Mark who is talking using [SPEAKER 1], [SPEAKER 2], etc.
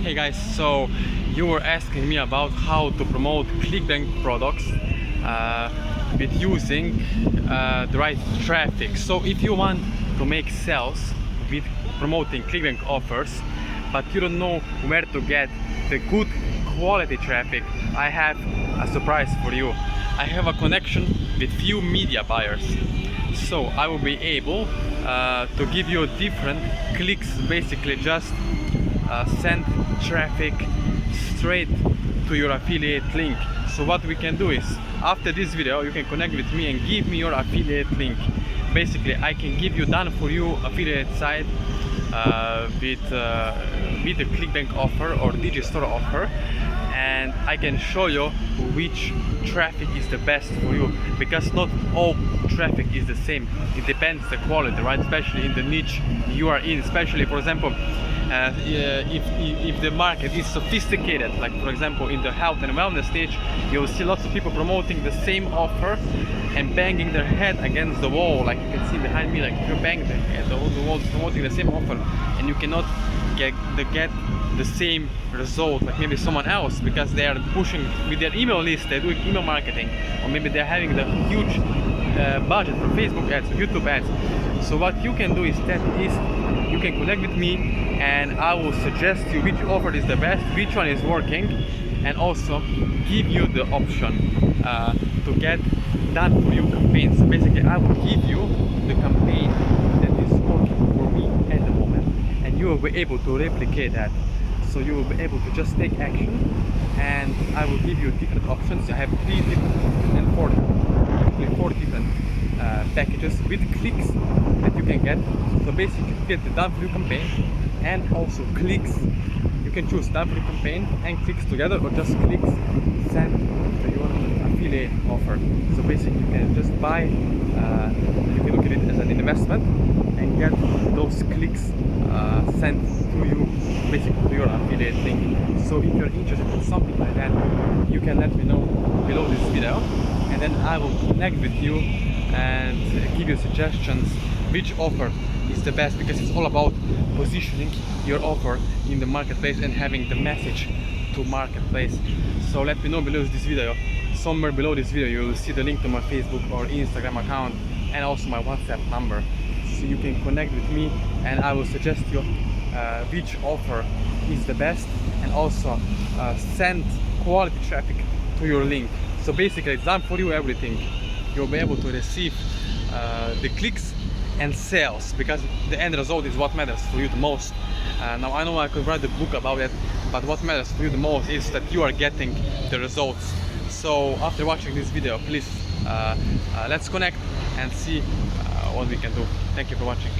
[SPEAKER 1] Hey guys, so you were asking me about how to promote Clickbank products with using the right traffic. So if you want to make sales with promoting Clickbank offers, but you don't know where to get the good quality traffic, I have a surprise for you. I have a connection with few media buyers. So I will be able to give you different clicks, basically just send traffic straight to your affiliate link. So what we can do is, after this video, you can connect with me and give me your affiliate link. Basically, I can give you done for you affiliate site with a Clickbank offer or Digistore offer, and I can show you which traffic is the best for you, because not all traffic is the same. It depends the quality, right? Especially in the niche you are in. Especially, for example, if the market is sophisticated, like for example in the health and wellness stage, you'll see lots of people promoting the same offer and banging their head against the wall, like you can see behind me, like you're banging their head on the wall promoting the same offer, and you cannot get the same result like maybe someone else, because they are pushing with their email list, they're doing email marketing, or maybe they're having the huge budget for Facebook ads, YouTube ads. So what you can do instead is you can connect with me and I will suggest you which offer is the best, which one is working, and also give you the option to get done for you campaigns. So basically I will give you the campaign that is working for me at the moment, and you will be able to replicate that. So you will be able to just take action, and I will give you different options. I have 3 different and 4 different packages with clicks that you can get. So basically you get the done for you campaign and also clicks. You can choose done for you campaign and clicks together, or just clicks sent to your affiliate offer. So basically you can just buy, you can look at it as an investment and get those clicks sent to you, basically to your affiliate link. So if you're interested in something like that, you can let me know below this video, and then I will connect with you and give you suggestions which offer is the best, because it's all about positioning your offer in the marketplace and having the message to marketplace. So let me know below this video. Somewhere below this video you will see the link to my Facebook or Instagram account, and also my WhatsApp number, so you can connect with me and I will suggest you which offer is the best, and also send quality traffic to your link. So basically it's done for you everything. You'll be able to receive the clicks and sales, because the end result is what matters for you the most. Now I know I could write a book about it, but what matters for you the most is that you are getting the results. So after watching this video, please let's connect and see what we can do. Thank you for watching.